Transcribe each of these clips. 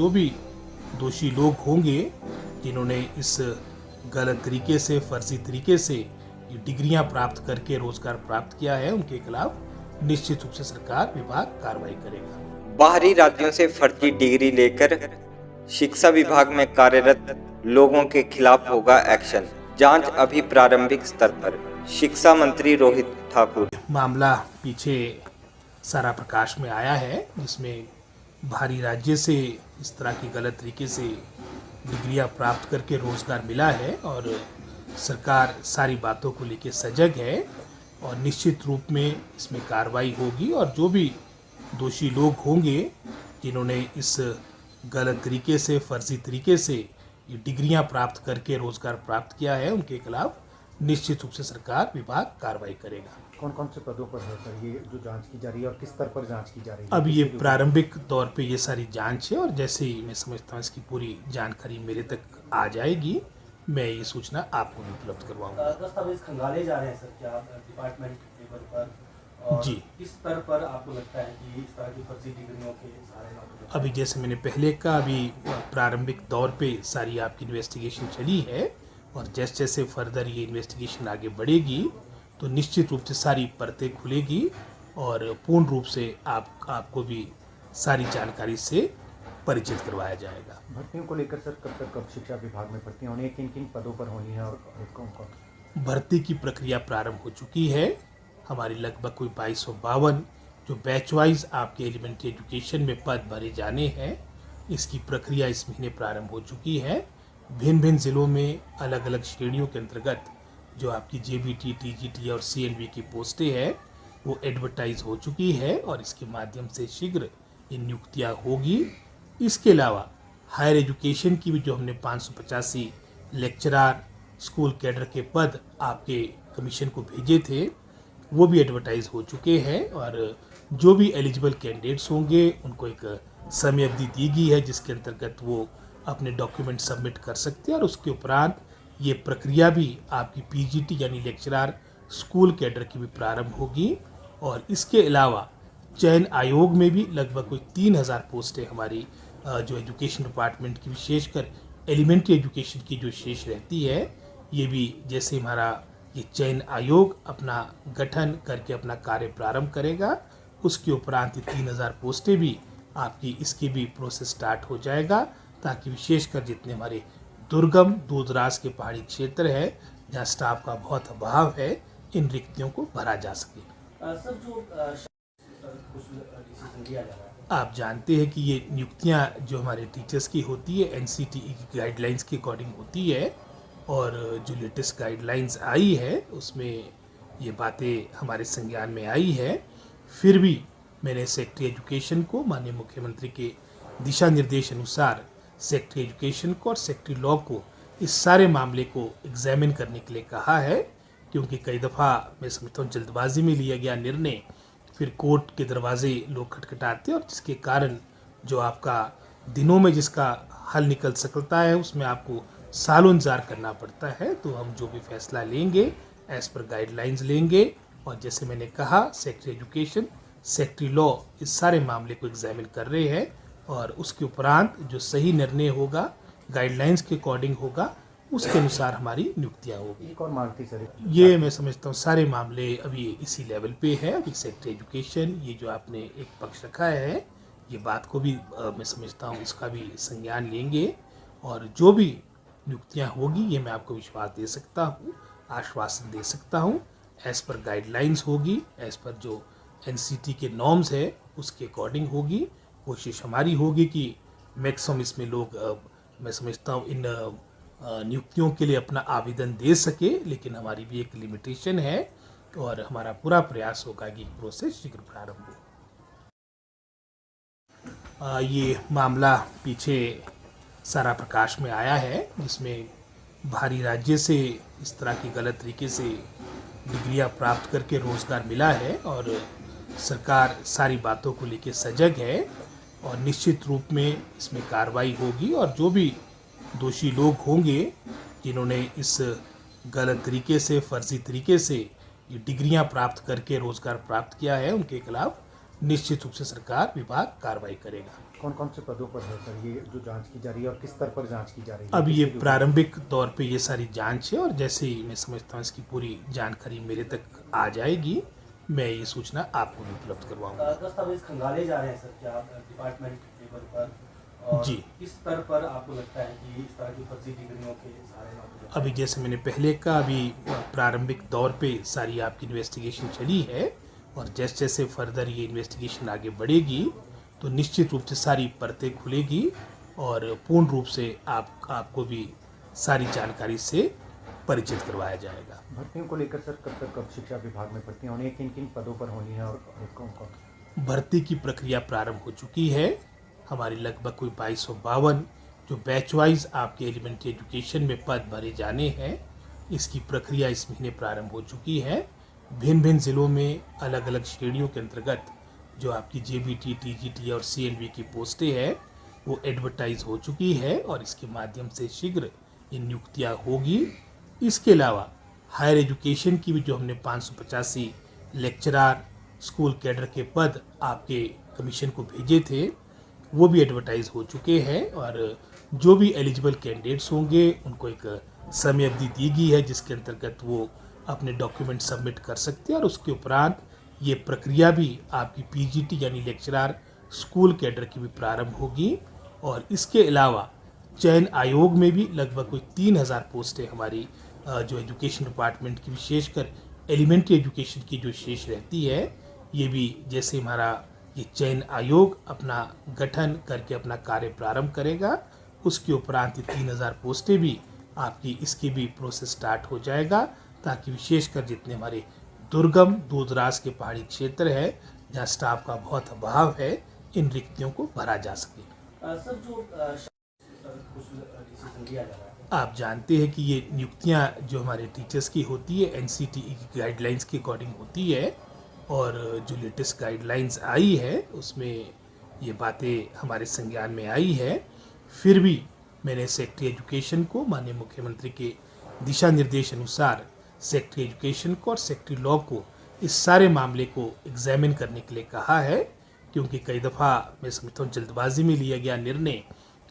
जो भी दोषी लोग होंगे जिन्होंने इस गलत तरीके से, फर्जी तरीके से ये डिग्रियां प्राप्त करके रोजगार प्राप्त किया है, उनके खिलाफ निश्चित रूप से सरकार, विभाग कार्रवाई करेगा। बाहरी राज्यों से फर्जी डिग्री लेकर शिक्षा विभाग में कार्यरत लोगों के खिलाफ होगा एक्शन। जांच अभी प्रारंभिक स्तर पर। शिक्षा मंत्री रोहित ठाकुर। मामला पीछे सारा प्रकाश में आया है, जिसमें बाहरी राज्य से इस तरह की गलत तरीके से डिग्रियां प्राप्त करके रोजगार मिला है और सरकार सारी बातों को लेकर सजग है और निश्चित रूप में इसमें कार्रवाई होगी और जो भी दोषी लोग होंगे जिन्होंने इस गलत तरीके से, फर्जी तरीके से ये डिग्रियां प्राप्त करके रोजगार प्राप्त किया है, उनके खिलाफ निश्चित रूप से सरकार, विभाग कार्रवाई करेगा। कौन कौन से पदों पर है सर ये जो जांच की जा रही है और किस स्तर पर जांच की जा रही है? अब ये प्रारंभिक तौर पे ये सारी जांच है और जैसे ही मैं समझता हूँ इसकी पूरी जानकारी मेरे तक आ जाएगी, मैं ये सूचना आपको भी उपलब्ध करवाऊंगा। दस्तावेज खंगाले जा रहे हैं सर क्या डिपार्टमेंट लेवल पर? और जी, किस स्तर पर आपको लगता है कि इस तरह की फर्जी डिग्रियों के सारे मामले? अभी जैसे मैंने पहले कहा, अभी प्रारंभिक दौर पे सारी आपकी इन्वेस्टिगेशन चली है और जैसे जैसे फर्दर ये इन्वेस्टिगेशन आगे बढ़ेगी तो निश्चित रूप से सारी परतें खुलेगी और पूर्ण रूप से आपको भी सारी जानकारी से परिचित करवाया जाएगा। भर्तियों को लेकर सर कब शिक्षा विभाग में भर्तियां होनी है, किन किन पदों पर होनी है और कौन कौन? भर्ती की प्रक्रिया प्रारंभ हो चुकी है। हमारी लगभग कोई 2252 जो बैच वाइज आपके एलिमेंट्री एजुकेशन में पद भरे जाने हैं, इसकी प्रक्रिया इस महीने प्रारंभ हो चुकी है। भिन्न भिन्न जिलों में अलग अलग श्रेणियों के अंतर्गत जो आपकी जेबीटी, टीजीटी और सीएनवी की पोस्टें हैं वो एडवर्टाइज हो चुकी है और इसके माध्यम से शीघ्र ये नियुक्तियाँ होगी। इसके अलावा हायर एजुकेशन की भी जो हमने 585 लेक्चरार, स्कूल कैडर के पद आपके कमीशन को भेजे थे वो भी एडवर्टाइज हो चुके हैं और जो भी एलिजिबल कैंडिडेट्स होंगे उनको एक समय अवधि दी गई है जिसके अंतर्गत वो अपने डॉक्यूमेंट सबमिट कर सकते हैं और उसके उपरांत ये प्रक्रिया भी आपकी पीजीटी यानी लेक्चरार, स्कूल कैडर की भी प्रारंभ होगी। और इसके अलावा चयन आयोग में भी लगभग कोई 3000 पोस्टें हमारी जो एजुकेशन डिपार्टमेंट की, विशेषकर एलिमेंट्री एजुकेशन की जो शेष रहती है, ये भी जैसे हमारा ये चयन आयोग अपना गठन करके अपना कार्य प्रारंभ करेगा, उसके उपरांत ये 3000 पोस्टें भी आपकी, इसकी भी प्रोसेस स्टार्ट हो जाएगा ताकि विशेषकर जितने हमारे दुर्गम, दूरदराज के पहाड़ी क्षेत्र है जहाँ स्टाफ का बहुत अभाव है, इन रिक्तियों को भरा जा सके। सर जो कुछ डिसीजन लिया जा रहा है, आप जानते हैं कि ये नियुक्तियाँ जो हमारे टीचर्स की होती है एनसीटीई की गाइडलाइंस के अकॉर्डिंग होती है और जो लेटेस्ट गाइडलाइंस आई है उसमें ये बातें हमारे संज्ञान में आई है। फिर भी मैंने सेक्रेटरी एजुकेशन को माननीय मुख्यमंत्री के दिशा निर्देश अनुसार सेक्रेटरी एजुकेशन को और सेक्रेटरी लॉ को इस सारे मामले को एग्जामिन करने के लिए कहा है, क्योंकि कई दफ़ा मैं समझता हूँ जल्दबाजी में लिया गया निर्णय फिर कोर्ट के दरवाजे लोग खटखटाते और जिसके कारण जो आपका दिनों में जिसका हल निकल सकता है उसमें आपको सालों इंतजार करना पड़ता है। तो हम जो भी फैसला लेंगे एज पर गाइडलाइंस लेंगे और जैसे मैंने कहा सेक्रेटरी एजुकेशन, सेक्रेटरी लॉ इस सारे मामले को एग्जामिन कर रहे हैं और उसके उपरांत जो सही निर्णय होगा गाइडलाइंस के अकॉर्डिंग होगा उसके अनुसार हमारी नियुक्तियाँ होगी। एक और मांग थी सर, ये मैं समझता हूँ सारे मामले अभी इसी लेवल पे है। अभी सेक्रेटरी एजुकेशन ये जो आपने एक पक्ष रखा है ये बात को भी मैं समझता हूँ इसका भी संज्ञान लेंगे और जो भी नियुक्तियाँ होगी ये मैं आपको विश्वास दे सकता हूँ, आश्वासन दे सकता हूँ, एज पर गाइडलाइंस होगी, एज पर जो एनसीटी के नॉर्म्स है उसके अकॉर्डिंग होगी। कोशिश हमारी होगी कि मैक्सिमम इसमें लोग मैं समझता हूँ इन नियुक्तियों के लिए अपना आवेदन दे सके, लेकिन हमारी भी एक लिमिटेशन है और हमारा पूरा प्रयास होगा कि प्रोसेस शीघ्र प्रारंभ हो। ये मामला पीछे सारा प्रकाश में आया है, जिसमें बाहरी राज्य से इस तरह की गलत तरीके से डिग्रियां प्राप्त करके रोजगार मिला है और सरकार सारी बातों को लेकर सजग है और निश्चित रूप में इसमें कार्रवाई होगी और जो भी दोषी लोग होंगे जिन्होंने इस गलत तरीके से, फर्जी तरीके से ये डिग्रियां प्राप्त करके रोजगार प्राप्त किया है, उनके खिलाफ निश्चित रूप से सरकार विभाग कार्रवाई करेगा। कौन कौन से पदों पर है सर ये जो जांच की जा रही है और किस स्तर पर जांच की जा रही है? अब ये प्रारंभिक दौर पे ये सारी जांच है और जैसे ही मैं समझता हूँ इसकी पूरी जानकारी मेरे तक आ जाएगी, मैं ये सूचना आपको भी उपलब्ध करवाऊंगा। दस्तावेज खंगाले जा रहे हैं सर क्या डिपार्टमेंट लेवल पर, और जी। किस स्तर पर आपको लगता है कि इस तरह की फर्जी डिग्रियों के सारे नौकरी? अभी जैसे मैंने पहले कहा, अभी प्रारंभिक दौर पे सारी आपकी इन्वेस्टिगेशन चली है और जैसे जैसे फर्दर ये इन्वेस्टिगेशन आगे बढ़ेगी तो निश्चित रूप से सारी परतें खुलेगी और पूर्ण रूप से आपको भी सारी जानकारी से परिचित करवाया जाएगा। भर्तियों को लेकर सर कब तक कब शिक्षा विभाग में भर्तियां होनी है, किन किन पदों पर होनी है और कौन कौन? भर्ती की प्रक्रिया प्रारंभ हो चुकी है। हमारी लगभग कोई 2252 जो बैच वाइज आपके एलिमेंट्री एजुकेशन में पद भरे जाने हैं, इसकी प्रक्रिया इस महीने प्रारंभ हो चुकी है। भिन्न भिन्न जिलों में अलग अलग श्रेणियों के अंतर्गत जो आपकी जेबीटी, टीजीटी और सीएनवी की पोस्टें हैं वो एडवर्टाइज हो चुकी है और इसके माध्यम से शीघ्र ये नियुक्तियाँ होगी। इसके अलावा हायर एजुकेशन की भी जो हमने 585 लेक्चरार, स्कूल कैडर के पद आपके कमीशन को भेजे थे वो भी एडवर्टाइज हो चुके हैं और जो भी एलिजिबल कैंडिडेट्स होंगे उनको एक समय अवधि दी गई है जिसके अंतर्गत वो अपने डॉक्यूमेंट सबमिट कर सकते हैं और उसके उपरांत ये प्रक्रिया भी आपकी पीजीटी यानी लेक्चरार, स्कूल कैडर की भी प्रारंभ होगी। और इसके अलावा चयन आयोग में भी लगभग कोई 3000 पोस्टें हमारी जो एजुकेशन डिपार्टमेंट की विशेषकर एलिमेंट्री एजुकेशन की जो शेष रहती है, ये भी जैसे हमारा ये चयन आयोग अपना गठन करके अपना कार्य प्रारंभ करेगा उसके उपरांत ये 3000 पोस्टें भी आपकी इसकी भी प्रोसेस स्टार्ट हो जाएगा ताकि विशेषकर जितने हमारे दुर्गम दूरदराज के पहाड़ी क्षेत्र है जहाँ स्टाफ का बहुत अभाव है, इन रिक्तियों को भरा जा सके। सर जो कुछ डिसीजन लिया जा रहा है, आप जानते हैं कि ये नियुक्तियाँ जो हमारे टीचर्स की होती है एनसीटीई की गाइडलाइंस के अकॉर्डिंग होती है और जो लेटेस्ट गाइडलाइंस आई है उसमें ये बातें हमारे संज्ञान में आई है। फिर भी मैंने सेक्रेटरी एजुकेशन को माननीय मुख्यमंत्री के दिशा निर्देश अनुसार सेक्रेटरी एजुकेशन को और सेक्रेटरी लॉ को इस सारे मामले को एग्जामिन करने के लिए कहा है, क्योंकि कई दफ़ा मैं समझता हूँ जल्दबाजी में लिया गया निर्णय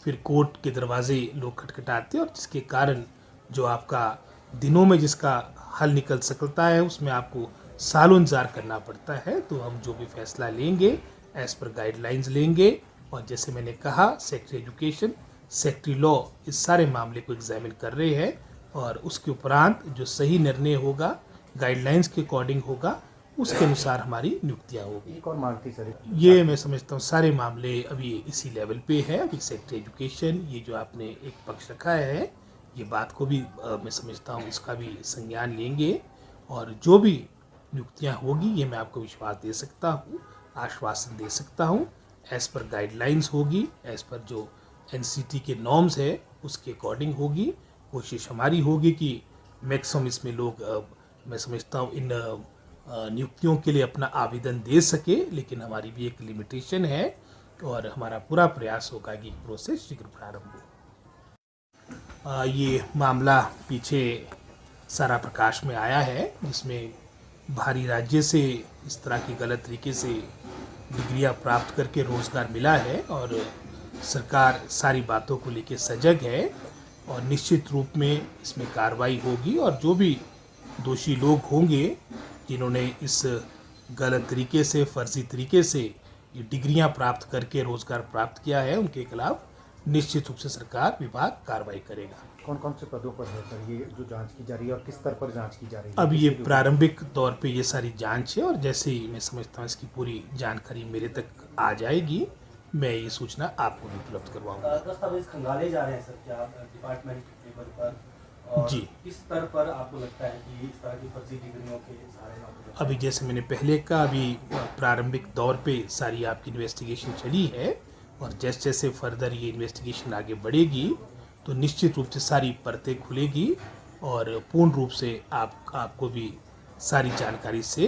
फिर कोर्ट के दरवाजे लोग खटखटाते और जिसके कारण जो आपका दिनों में जिसका हल निकल सकता है उसमें आपको सालों इंतजार करना पड़ता है। तो हम जो भी फैसला लेंगे एज पर गाइडलाइंस लेंगे और जैसे मैंने कहा सेक्रेटरी एजुकेशन, सेक्रेटरी लॉ इस सारे मामले को एग्जामिन कर रहे हैं और उसके उपरांत जो सही निर्णय होगा गाइडलाइंस के अकॉर्डिंग होगा उसके अनुसार हमारी नियुक्तियाँ होगी। एक और मांग थी सर, ये मैं समझता हूँ सारे मामले अभी इसी लेवल पे है। अभी सेक्रेटरी एजुकेशन ये जो आपने एक पक्ष रखा है ये बात को भी मैं समझता हूँ इसका भी संज्ञान लेंगे और जो भी नियुक्तियाँ होगी ये मैं आपको विश्वास दे सकता हूँ, आश्वासन दे सकता हूँ एज पर गाइडलाइंस होगी, एज पर जो एनसीटी के नॉर्म्स है उसके अकॉर्डिंग होगी। कोशिश हमारी होगी कि मैक्सिमम इसमें लोग मैं समझता हूँ इन नियुक्तियों के लिए अपना आवेदन दे सके, लेकिन हमारी भी एक लिमिटेशन है और हमारा पूरा प्रयास होगा कि प्रोसेस शीघ्र प्रारंभ हो। ये मामला पीछे सारा प्रकाश में आया है जिसमें बाहरी राज्य से इस तरह की गलत तरीके से डिग्रियां प्राप्त करके रोज़गार मिला है और सरकार सारी बातों को लेकर सजग है और निश्चित रूप में इसमें कार्रवाई होगी और जो भी दोषी लोग होंगे जिन्होंने इस गलत तरीके से, फर्जी तरीके से ये डिग्रियां प्राप्त करके रोज़गार प्राप्त किया है उनके खिलाफ निश्चित रूप से सरकार विभाग कार्रवाई करेगा। कौन कौन से पदों पर है सर ये जो जांच की जा रही है और किस स्तर पर जांच की जा रही है? अब ये प्रारंभिक दौर पे ये सारी जांच है और जैसे ही मैं समझता हूँ इसकी पूरी जानकारी मेरे तक आ जाएगी, मैं ये सूचना आपको भी उपलब्ध करवाऊंगा। दस्तावेज खंगाले जा रहे हैं सर क्या डिपार्टमेंट लेवल पर, और जी। किस स्तर पर आपको लगता है कि इस तरह की फर्जी डिग्रियों के सारे नौकरी? अभी जैसे मैंने पहले कहा, अभी प्रारंभिक दौर पे सारी आपकी इन्वेस्टिगेशन चली है और जैसे जैसे फर्दर ये इन्वेस्टिगेशन आगे बढ़ेगी तो निश्चित रूप से सारी परतें खुलेगी और पूर्ण रूप से आपको भी सारी जानकारी से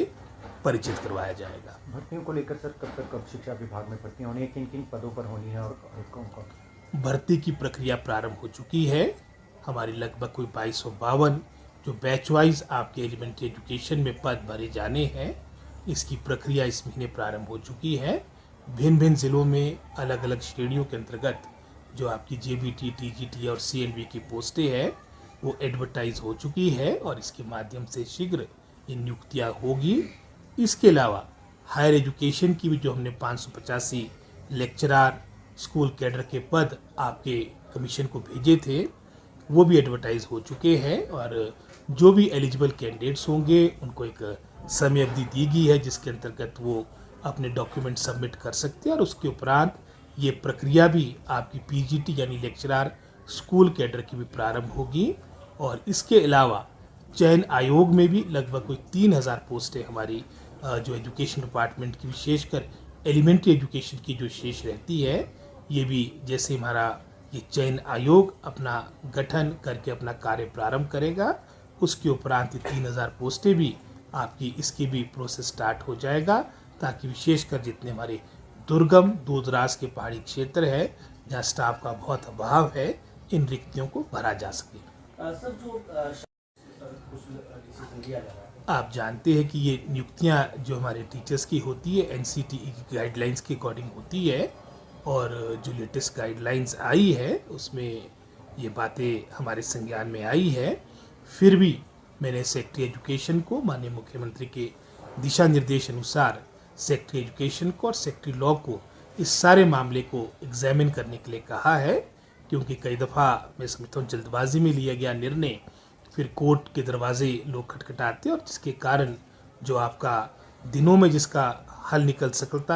परिचित करवाया जाएगा। भर्तियों को लेकर सर कब तक कब शिक्षा विभाग में भर्तियां होनी है, किन किन पदों पर होनी है और कौन कौन? भर्ती की प्रक्रिया प्रारंभ हो चुकी है। हमारी लगभग कोई 2252 जो बैच वाइज आपके एलिमेंट्री एजुकेशन में पद भरे जाने हैं, इसकी प्रक्रिया इस महीने प्रारंभ हो चुकी है। भिन्न भिन्न ज़िलों में अलग अलग श्रेणियों के अंतर्गत जो आपकी जेबीटी, टीजीटी और सीएलवी की पोस्टें हैं वो एडवर्टाइज हो चुकी है और इसके माध्यम से शीघ्र ये नियुक्तियाँ होगी। इसके अलावा हायर एजुकेशन की भी जो हमने 585 लेक्चरार स्कूल कैडर के पद आपके कमीशन को भेजे थे वो भी एडवर्टाइज हो चुके हैं और जो भी एलिजिबल कैंडिडेट्स होंगे उनको एक समय अवधि दी गई है जिसके अंतर्गत वो अपने डॉक्यूमेंट सबमिट कर सकते हैं और उसके उपरांत ये प्रक्रिया भी आपकी पीजीटी यानी लेक्चरार स्कूल कैडर की भी प्रारंभ होगी। और इसके अलावा चयन आयोग में भी लगभग कोई 3000 पोस्टें हमारी जो एजुकेशन डिपार्टमेंट की विशेषकर एलिमेंट्री एजुकेशन की जो शेष रहती है ये भी जैसे हमारा ये चयन आयोग अपना गठन करके अपना कार्य प्रारंभ करेगा उसके उपरांत ये 3000 पोस्टें भी आपकी इसकी भी प्रोसेस स्टार्ट हो जाएगा ताकि विशेषकर जितने हमारे दुर्गम दूर दराज के पहाड़ी क्षेत्र है जहाँ स्टाफ का बहुत अभाव है इन रिक्तियों को भरा जा सके। सर जो कुछ डिसीजन लिया जा रहा है आप जानते हैं कि ये नियुक्तियाँ जो हमारे टीचर्स की होती है एनसीटीई की गाइडलाइंस के अकॉर्डिंग होती है और जो लेटेस्ट गाइडलाइंस आई है उसमें ये बातें हमारे संज्ञान में आई है। फिर भी मैंने सेक्रेटरी एजुकेशन को माननीय मुख्यमंत्री के दिशा निर्देश अनुसार सेक्रेटरी एजुकेशन को और सेक्रेटरी लॉ को इस सारे मामले को एग्जामिन करने के लिए कहा है क्योंकि कई दफ़ा मैं समझता हूँ जल्दबाजी में लिया गया निर्णय फिर कोर्ट के दरवाजे लोग खटखटाते और जिसके कारण जो आपका दिनों में जिसका हल निकल सकता है